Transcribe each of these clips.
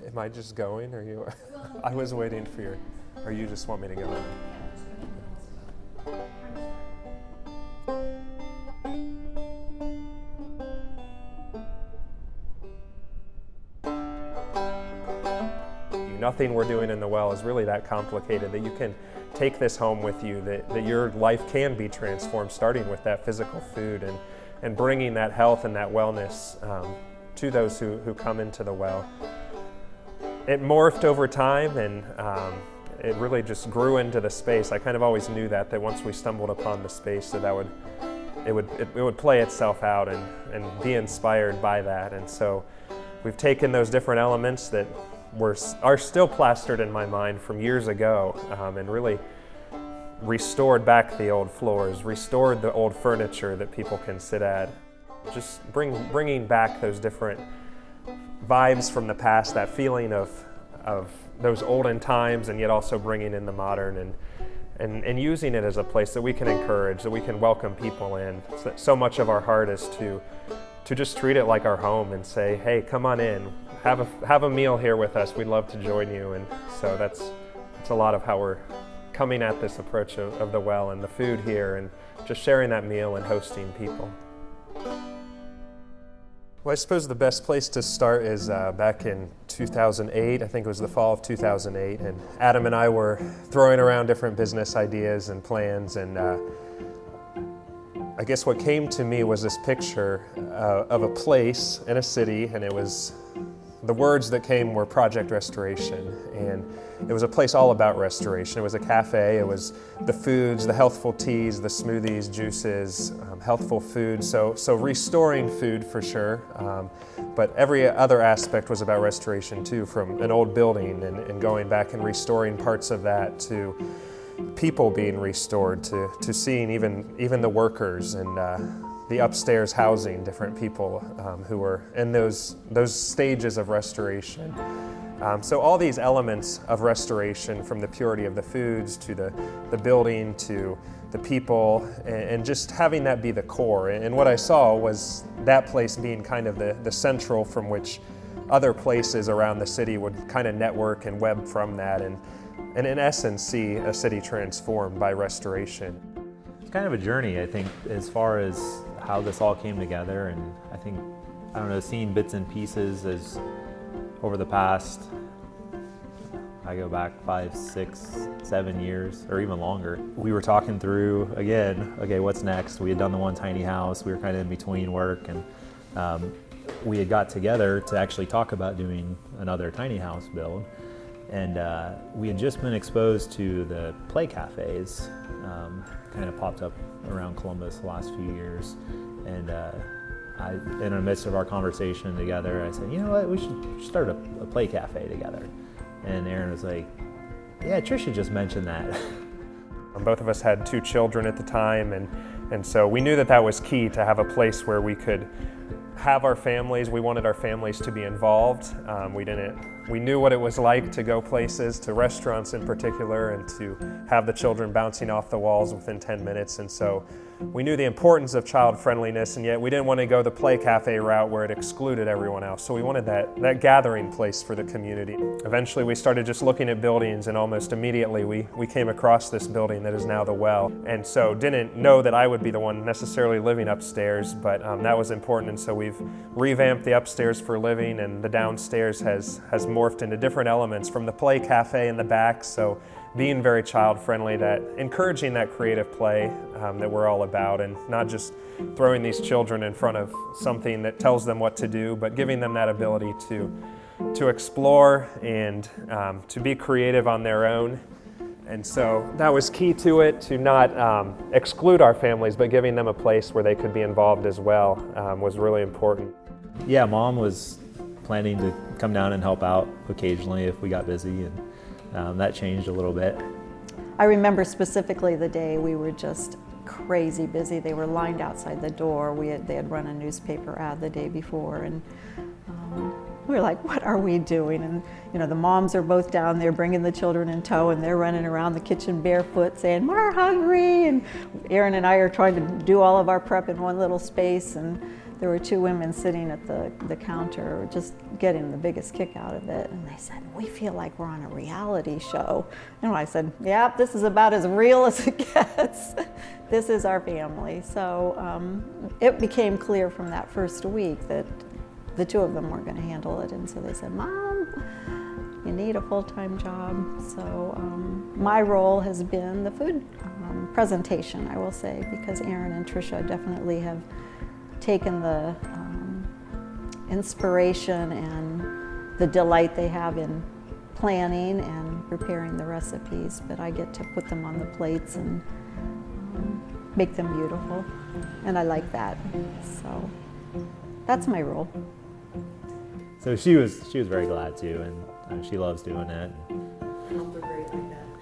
Am I just going, or you? I was waiting for your, or you just want me to go? Nothing we're doing in the well is really that complicated, that you can take this home with you, that your life can be transformed, starting with that physical food and bringing that health and that wellness to those who come into the well. It morphed over time, and it really just grew into the space. I kind of always knew that once we stumbled upon the space, it would play itself out and be inspired by that. And so we've taken those different elements that are still plastered in my mind from years ago, and really restored back the old floors, restored the old furniture that people can sit at. Just bringing back those different vibes from the past, that feeling of those olden times, and yet also bringing in the modern and using it as a place that we can encourage, that we can welcome people in. So much of our heart is to just treat it like our home and say, hey, come on in, have a meal here with us. We'd love to join you. And so that's a lot of how we're coming at this approach of the well and the food here, and just sharing that meal and hosting people. Well, I suppose the best place to start is back in 2008. I think it was the fall of 2008, and Adam and I were throwing around different business ideas and plans, and I guess what came to me was this picture of a place in a city, and the words that came were Project Restoration, and it was a place all about restoration. It was a cafe. It was the foods, the healthful teas, the smoothies, juices, healthful food. So restoring food for sure, but every other aspect was about restoration too, from an old building and going back and restoring parts of that, to people being restored, to seeing even the workers and the upstairs housing different people who were in those stages of restoration. So all these elements of restoration, from the purity of the foods to the building to the people, and just having that be the core. And what I saw was that place being kind of the central from which other places around the city would kind of network and web from that, and in essence see a city transformed by restoration. It's kind of a journey, I think, as far as how this all came together, and I don't know, seeing bits and pieces as over the past, I go back 5, 6, 7 years, or even longer. We were talking through, again, okay, what's next? We had done the one tiny house, we were kind of in between work, and we had got together to actually talk about doing another tiny house build. And we had just been exposed to the play cafes, kind of popped up around Columbus the last few years. And in the midst of our conversation together, I said, you know what, we should start a play cafe together. And Aaron was like, yeah, Trisha just mentioned that. Both of us had 2 children at the time, and so we knew that was key, to have a place where we could have our families. We wanted our families to be involved. We knew what it was like to go places, to restaurants in particular, and to have the children bouncing off the walls within 10 minutes. And so we knew the importance of child friendliness, and yet we didn't want to go the play cafe route where it excluded everyone else. So we wanted that gathering place for the community. Eventually we started just looking at buildings, and almost immediately we came across this building that is now the Well. And so didn't know that I would be the one necessarily living upstairs, but that was important. And so we've revamped the upstairs for living, and the downstairs has morphed into different elements, from the play cafe in the back. So being very child friendly, that encouraging that creative play that we're all about, and not just throwing these children in front of something that tells them what to do, but giving them that ability to explore and to be creative on their own. And so that was key to it, to not exclude our families, but giving them a place where they could be involved as well was really important. Yeah, Mom was planning to come down and help out occasionally if we got busy, and that changed a little bit. I remember specifically the day we were just crazy busy. They were lined outside the door. They had run a newspaper ad the day before, and we were like, what are we doing? And the moms are both down there bringing the children in tow, and they're running around the kitchen barefoot saying, we're hungry. And Aaron and I are trying to do all of our prep in one little space. And there were two women sitting at the counter just getting the biggest kick out of it. And they said, we feel like we're on a reality show. And I said, yeah, this is about as real as it gets. This is our family. So it became clear from that first week that the two of them weren't going to handle it. And so they said, Mom, you need a full-time job. So my role has been the food presentation, I will say, because Aaron and Tricia definitely have taken the inspiration and the delight they have in planning and preparing the recipes, but I get to put them on the plates and make them beautiful, and I like that. So that's my role. So she was very glad too, and she loves doing it.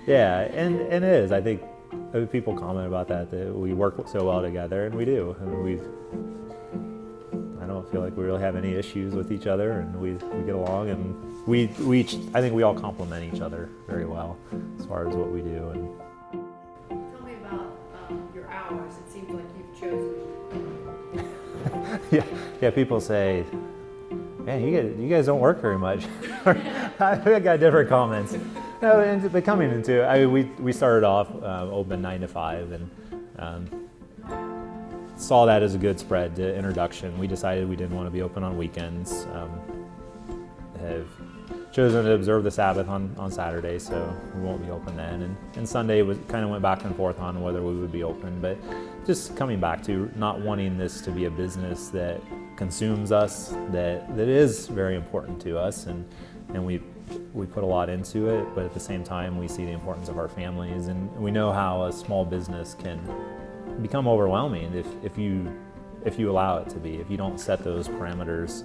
Yeah, and it is. I think people comment about that we work so well together, and we do. I mean, I don't feel like we really have any issues with each other, and we get along, and we I think we all complement each other very well as far as what we do. And tell me about your hours. It seems like you've chosen. yeah, people say, man, you guys don't work very much. I got different comments. No, but coming into it, we started off open 9 to 5, and saw that as a good spread to introduction. We decided we didn't want to be open on weekends. Have chosen to observe the Sabbath on Saturday, so we won't be open then. And Sunday was kind of went back and forth on whether we would be open, but just coming back to not wanting this to be a business that consumes us, that is very important to us, and we put a lot into it, but at the same time we see the importance of our families, and we know how a small business can become overwhelming if you allow it to be, if you don't set those parameters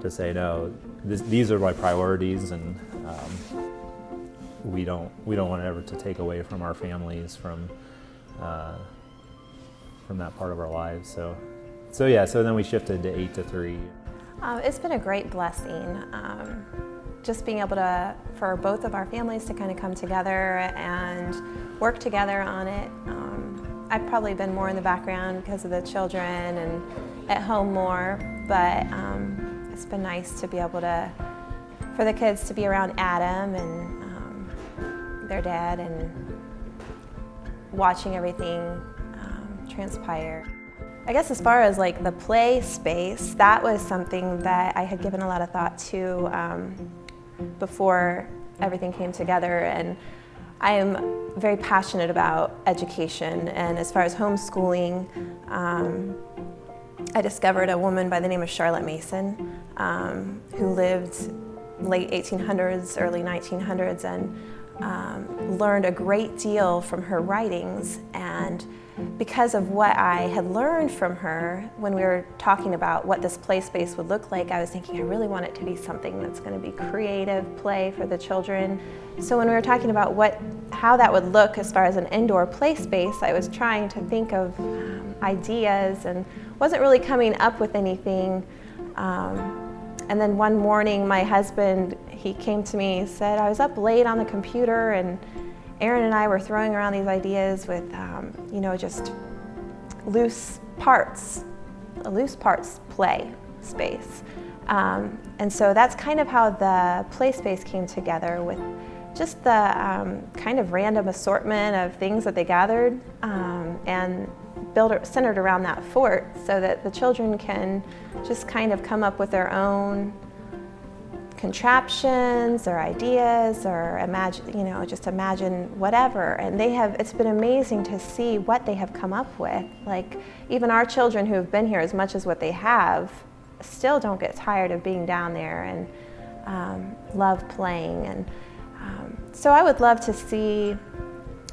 to say, no, these are my priorities, and we don't want ever to take away from our families from that part of our lives. So then we shifted to 8 to 3. It's been a great blessing. Just being able for both of our families to kind of come together and work together on it. I've probably been more in the background because of the children and at home more, but it's been nice to be able for the kids to be around Adam and their dad and watching everything transpire. I guess as far as like the play space, that was something that I had given a lot of thought to before everything came together, and I am very passionate about education, and as far as homeschooling, I discovered a woman by the name of Charlotte Mason who lived late 1800s, early 1900s, and learned a great deal from her writings. And because of what I had learned from her, when we were talking about what this play space would look like, I was thinking I really want it to be something that's going to be creative play for the children. So when we were talking about how that would look as far as an indoor play space, I was trying to think of ideas and wasn't really coming up with anything. And then one morning my husband, he came to me and said, I was up late on the computer and Aaron and I were throwing around these ideas with, just loose parts play space. And so that's kind of how the play space came together, with just the kind of random assortment of things that they gathered and centered around that fort, so that the children can just kind of come up with their own contraptions or ideas, or imagine whatever. And it's been amazing to see what they have come up with. Like, even our children who have been here as much as what they have still don't get tired of being down there and love playing. And so I would love to see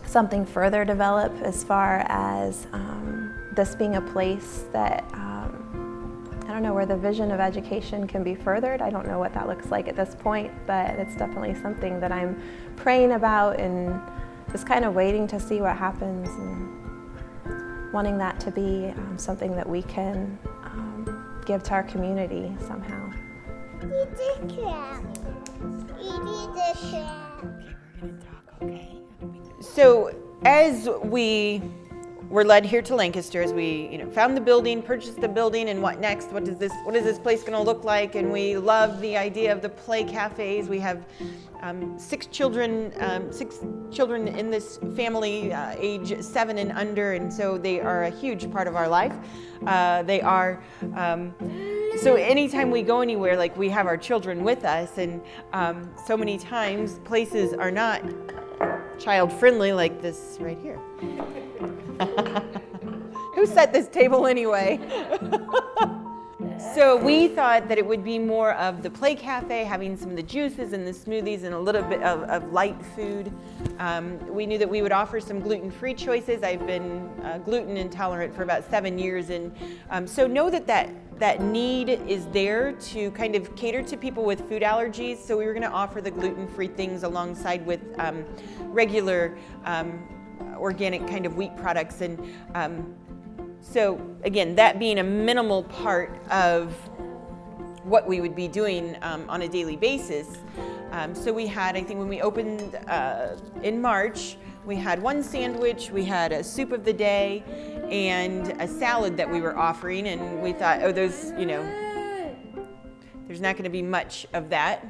something further develop as far as this being a place that I don't know, where the vision of education can be furthered. I don't know what that looks like at this point, but it's definitely something that I'm praying about and just kind of waiting to see what happens, and wanting that to be something that we can give to our community somehow. Eat the crab. Eat the crab. Okay, we're gonna talk, okay? So as we were led here to Lancaster as we found the building, purchased the building, and what next? What is this place going to look like? And we love the idea of the play cafes. We have 6 children in this family, age 7 and under, and so they are a huge part of our life. They are, so anytime we go anywhere, like we have our children with us, and so many times places are not child friendly like this right here. Who set this table anyway? So we thought that it would be more of the play cafe, having some of the juices and the smoothies and a little bit of light food. We knew that we would offer some gluten-free choices. I've been gluten intolerant for about 7 years, and so know that need is there to kind of cater to people with food allergies. So we were going to offer the gluten-free things alongside with regular organic kind of wheat products, and so again, that being a minimal part of what we would be doing on a daily basis. So we had, I think when we opened in March, we had 1 sandwich, we had a soup of the day, and a salad that we were offering, and we thought, oh, there's not going to be much of that.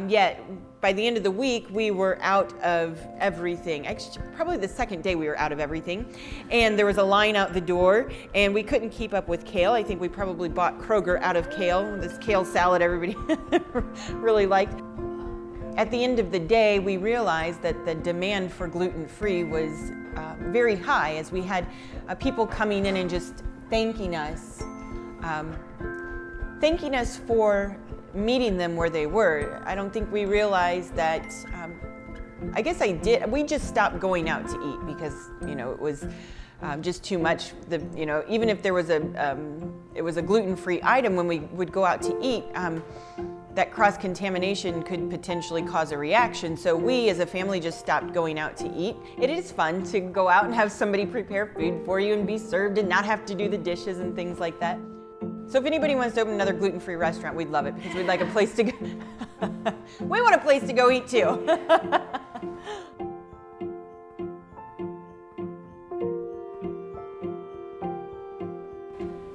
Yet by the end of the week, we were out of everything. Actually, probably the second day we were out of everything. And there was a line out the door, and we couldn't keep up with kale. I think we probably bought Kroger out of kale, this kale salad everybody really liked. At the end of the day, we realized that the demand for gluten-free was very high, as we had people coming in and just thanking us for meeting them where they were. I don't think we realized that, I guess we just stopped going out to eat because, it was just too much. Even if there was it was a gluten-free item, when we would go out to eat, that cross-contamination could potentially cause a reaction. So we as a family just stopped going out to eat. It is fun to go out and have somebody prepare food for you and be served and not have to do the dishes and things like that. So if anybody wants to open another gluten-free restaurant, we'd love it, because we'd like a place to go. We want a place to go eat too.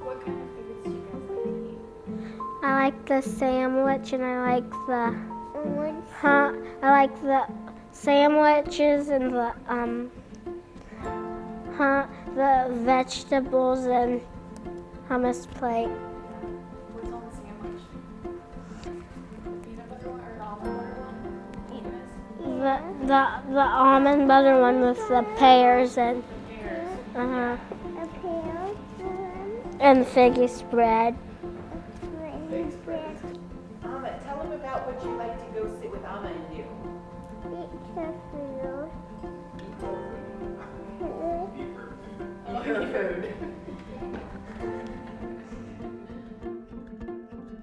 What kind of foods do you guys like to eat? I like the sandwich, and I like the sandwiches and the vegetables and hummus plate. What's on the sandwich? Peanut butter one or an almond butter one? The almond butter one with the pears and Pears. and figgy spread. Fig spread. Amma, tell them about what you like to go sit with Amma and do.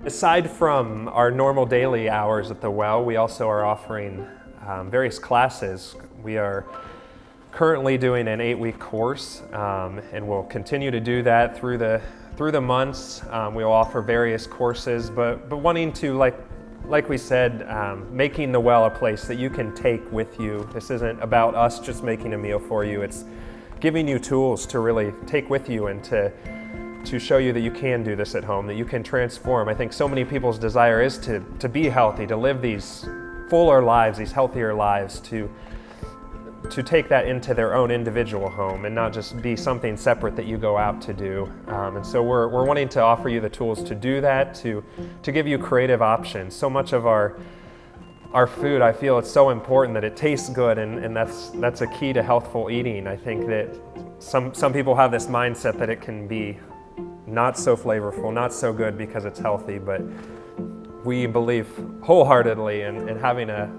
Aside from our normal daily hours at the well, we also are offering various classes. We are currently doing an 8-week course, and we'll continue to do that through the months. We'll offer various courses, but wanting to, like we said, making the well a place that you can take with you. This isn't about us just making a meal for you. It's giving you tools to really take with you and to show you that you can do this at home, that you can transform. I think so many people's desire is to be healthy, to live these fuller lives, these healthier lives, to take that into their own individual home and not just be something separate that you go out to do. And so we're wanting to offer you the tools to do that, to give you creative options. So much of our food, I feel it's so important that it tastes good, and that's a key to healthful eating. I think that some people have this mindset that it can be not so flavorful, not so good because it's healthy, but we believe wholeheartedly in having a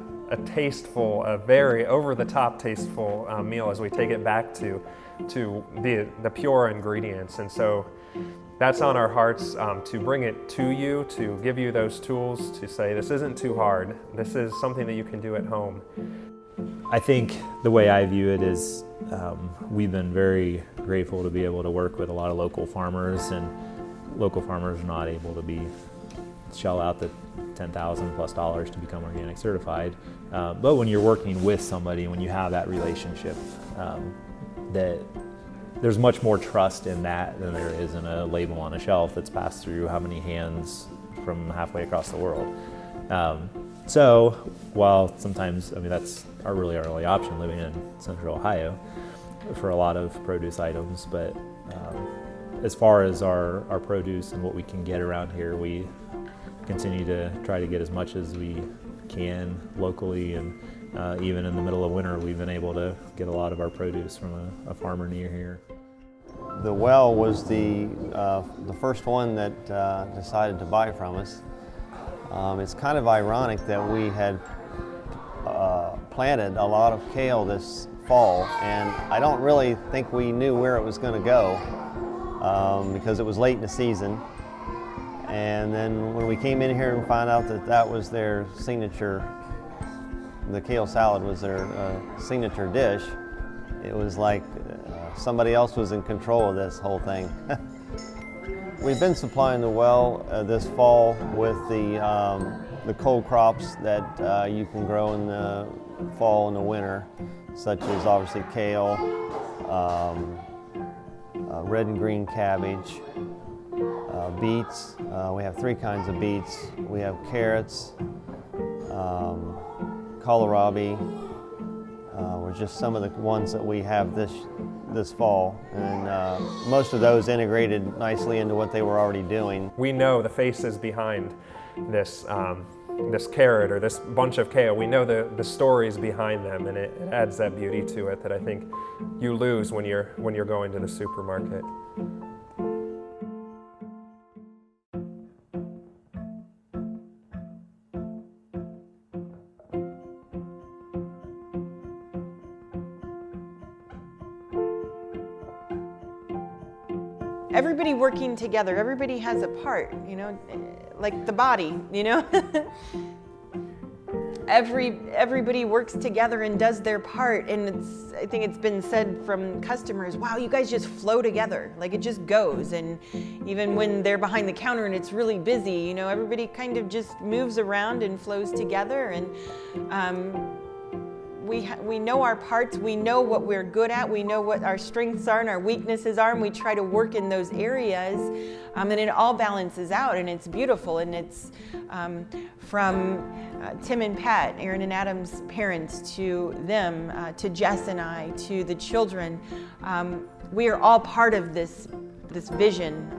tasteful, a very over-the-top tasteful meal as we take it back to the pure ingredients. And so that's on our hearts, to bring it to you, to give you those tools, to say this isn't too hard. This is something that you can do at home. I think the way I view it is we've been very grateful to be able to work with a lot of local farmers, and local farmers are not able to shell out the $10,000+ to become organic certified. But when you're working with somebody, when you have that relationship, that there's much more trust in that than there is in a label on a shelf that's passed through how many hands from halfway across the world. So while sometimes, I mean, that's our only option living in Central Ohio for a lot of produce items, but as far as our produce and what we can get around here, we continue to try to get as much as we can locally, and even in the middle of winter, we've been able to get a lot of our produce from a farmer near here. The well was the first one that decided to buy from us. It's kind of ironic that we had planted a lot of kale this fall, and I don't really think we knew where it was going to go because it was late in the season. And then when we came in here and found out that that was their signature, the kale salad was their signature dish, it was like somebody else was in control of this whole thing. We've been supplying the well this fall with the cold crops that you can grow in the fall and the winter, such as obviously kale, red and green cabbage, beets. We have 3 kinds of beets. We have carrots, kohlrabi. Were just some of the ones that we have this fall, and most of those integrated nicely into what they were already doing. We know the faces behind this this carrot or this bunch of kale. We know the stories behind them, and it adds that beauty to it that I think you lose when you're going to the supermarket. Everybody working together, everybody has a part, you know, like the body, you know. Everybody works together and does their part, and I think it's been said from customers, wow, you guys just flow together, like it just goes. And even when they're behind the counter and it's really busy, you know, everybody kind of just moves around and flows together. And we know our parts, we know what we're good at, we know what our strengths are and our weaknesses are, and we try to work in those areas, and it all balances out, and it's beautiful. And it's from Tim and Pat, Aaron and Adam's parents, to them, to Jess and I, to the children. We are all part of this vision,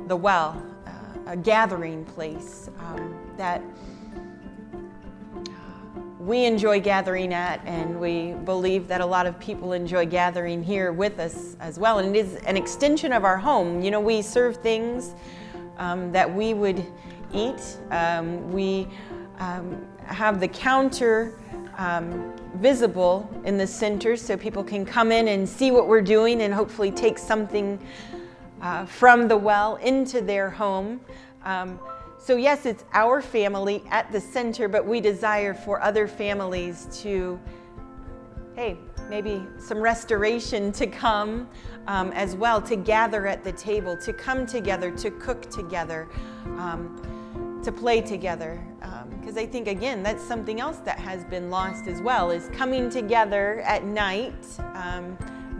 the well, a gathering place that we enjoy gathering at, and we believe that a lot of people enjoy gathering here with us as well. And it is an extension of our home. You know, we serve things that we would eat. We have the counter visible in the center so people can come in and see what we're doing and hopefully take something from the well into their home. So yes, it's our family at the center, but we desire for other families to, hey, maybe some restoration to come as well, to gather at the table, to come together, to cook together, to play together. Because I think, again, that's something else that has been lost as well, is coming together at night,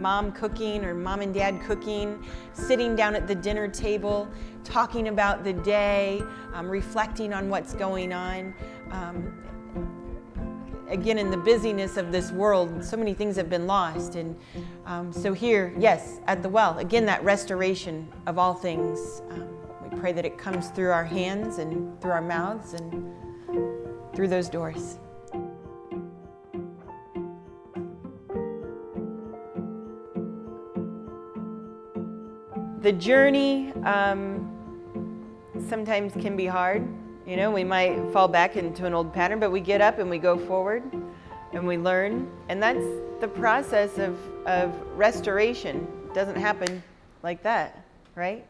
mom cooking or mom and dad cooking, sitting down at the dinner table, talking about the day, reflecting on what's going on. Again, in the busyness of this world, so many things have been lost. And so here, yes, at the well, again, that restoration of all things. We pray that it comes through our hands and through our mouths and through those doors. The journey sometimes can be hard. You know, we might fall back into an old pattern, but we get up and we go forward and we learn. And that's the process of restoration. It doesn't happen like that, right?